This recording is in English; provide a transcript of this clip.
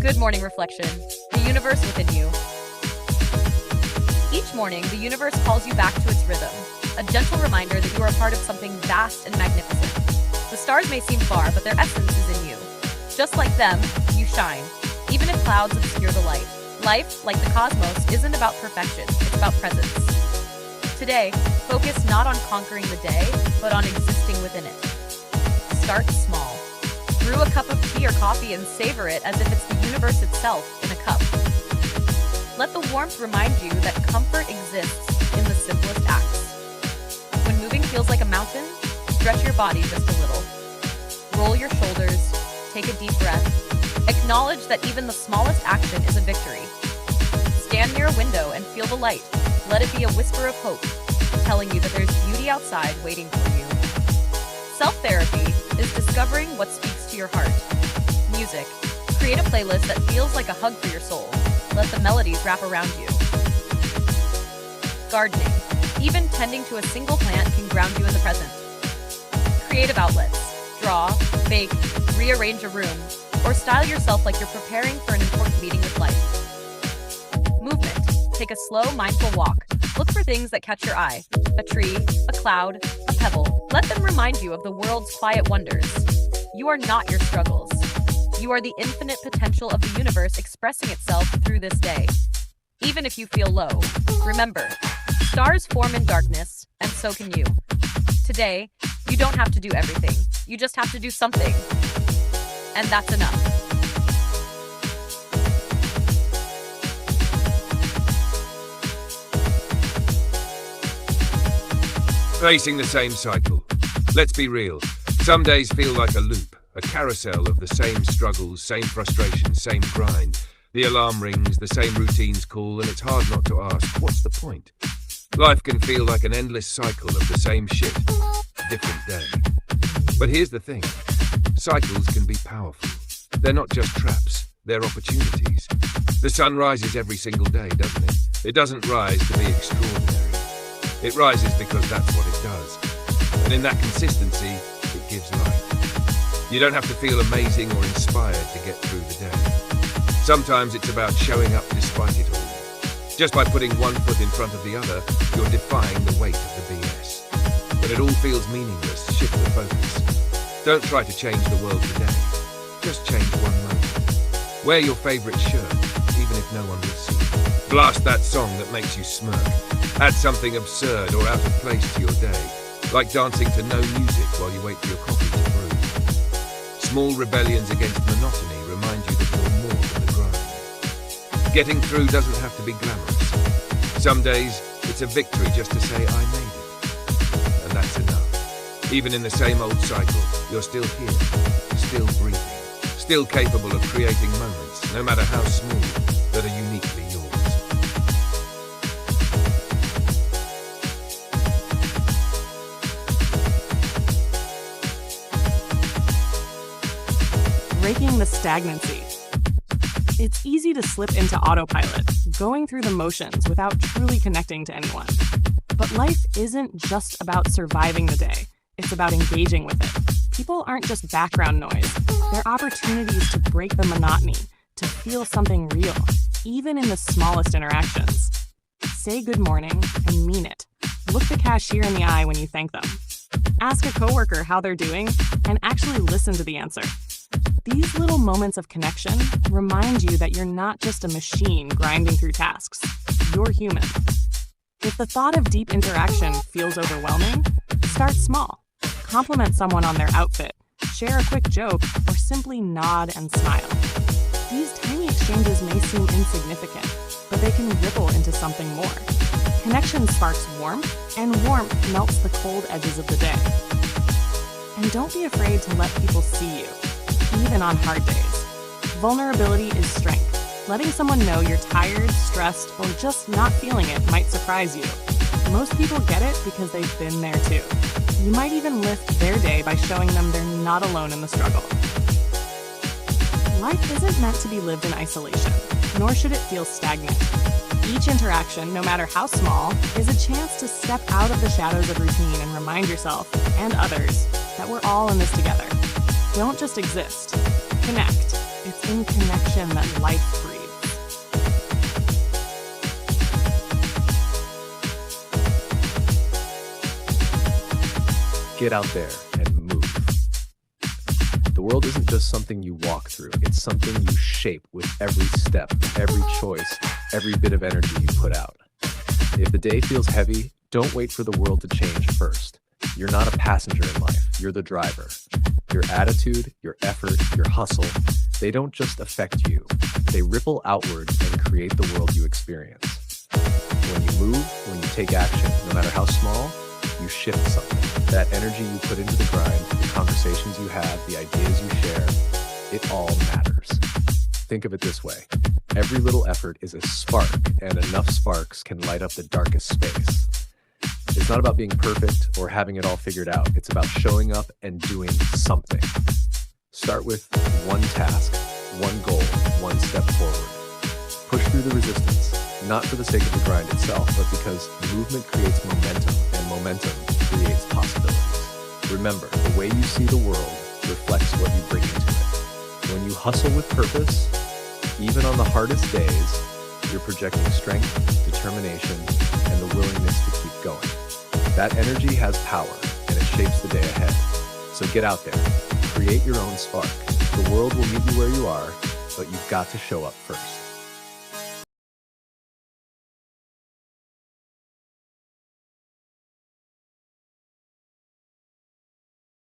Good morning, reflection. The universe within you. Each morning, the universe calls you back to its rhythm, a gentle reminder that you are a part of something vast and magnificent. The stars may seem far, but their essence is in you. Just like them, you shine, even if clouds obscure the light. Life, like the cosmos, isn't about perfection, it's about presence. Today, focus not on conquering the day, but on existing within it. Start small. Brew a cup of tea or coffee and savor it as if it's the universe itself in a cup. Let the warmth remind you that comfort exists in the simplest acts. When moving feels like a mountain, stretch your body just a little. Roll your shoulders, take a deep breath. Acknowledge that even the smallest action is a victory. Stand near a window and feel the light. Let it be a whisper of hope, telling you that there's beauty outside waiting for you. Self-therapy is discovering what speaks to your heart. Music. Create a playlist that feels like a hug for your soul. Let the melodies wrap around you. Gardening. Even tending to a single plant can ground you in the present. Creative outlets. Draw, bake, rearrange a room, or style yourself like you're preparing for an important meeting with life. Movement. Take a slow, mindful walk. Look for things that catch your eye. A tree, a cloud, a pebble. Let them remind you of the world's quiet wonders. You are not your struggles. You are the infinite potential of the universe expressing itself through this day. Even if you feel low, remember, stars form in darkness, and so can you. Today, you don't have to do everything. You just have to do something. And that's enough. Facing the same cycle. Let's be real. Some days feel like a loop, a carousel of the same struggles, same frustrations, same grind. The alarm rings, the same routines call, and it's hard not to ask, what's the point? Life can feel like an endless cycle of the same shit, different day. But here's the thing. Cycles can be powerful. They're not just traps, they're opportunities. The sun rises every single day, doesn't it? It doesn't rise to be extraordinary. It rises because that's what it does. And in that consistency, it gives life. You don't have to feel amazing or inspired to get through the day. Sometimes it's about showing up despite it all. Just by putting one foot in front of the other, you're defying the weight of the BS. When it all feels meaningless, shift the focus. Don't try to change the world today. Just change one moment. Wear your favorite shirt, even if no one will see. Blast that song that makes you smirk. Add something absurd or out of place to your day, like dancing to no music while you wait for your coffee to brew. Small rebellions against monotony remind you that you're more than the grind. Getting through doesn't have to be glamorous. Some days, it's a victory just to say, I made it. And that's enough. Even in the same old cycle, you're still here, still breathing, still capable of creating moments, no matter how small, that are uniquely yours. Breaking the stagnancy. It's easy to slip into autopilot, going through the motions without truly connecting to anyone. But life isn't just about surviving the day. It's about engaging with it. People aren't just background noise. They're opportunities to break the monotony, to feel something real, even in the smallest interactions. Say good morning and mean it. Look the cashier in the eye when you thank them. Ask a coworker how they're doing and actually listen to the answer. These little moments of connection remind you that you're not just a machine grinding through tasks. You're human. If the thought of deep interaction feels overwhelming, start small. Compliment someone on their outfit, share a quick joke, or simply nod and smile. These tiny exchanges may seem insignificant, but they can ripple into something more. Connection sparks warmth, and warmth melts the cold edges of the day. And don't be afraid to let people see you, even on hard days. Vulnerability is strength. Letting someone know you're tired, stressed, or just not feeling it might surprise you. Most people get it because they've been there too. You might even lift their day by showing them they're not alone in the struggle. Life isn't meant to be lived in isolation, nor should it feel stagnant. Each interaction, no matter how small, is a chance to step out of the shadows of routine and remind yourself, and others, that we're all in this together. Don't just exist. Connect. It's in connection that life breathes. Get out there and move. The world isn't just something you walk through, it's something you shape with every step, every choice, every bit of energy you put out. If the day feels heavy, don't wait for the world to change first. You're not a passenger in life, you're the driver. Your attitude, your effort, your hustle, they don't just affect you. They ripple outward and create the world you experience. When you move, when you take action, no matter how small, you shift something. That energy you put into the grind, the conversations you have, the ideas you share, it all matters. Think of it this way. Every little effort is a spark, and enough sparks can light up the darkest space. It's not about being perfect or having it all figured out. It's about showing up and doing something. Start with one task, one goal, one step forward. Push through the resistance, not for the sake of the grind itself, but because movement creates momentum, and momentum creates possibilities. Remember, the way you see the world reflects what you bring into it. When you hustle with purpose, even on the hardest days, you're projecting strength, determination, and the willingness to keep going. That energy has power, and it shapes the day ahead. So get out there, create your own spark. The world will meet you where you are, but you've got to show up first.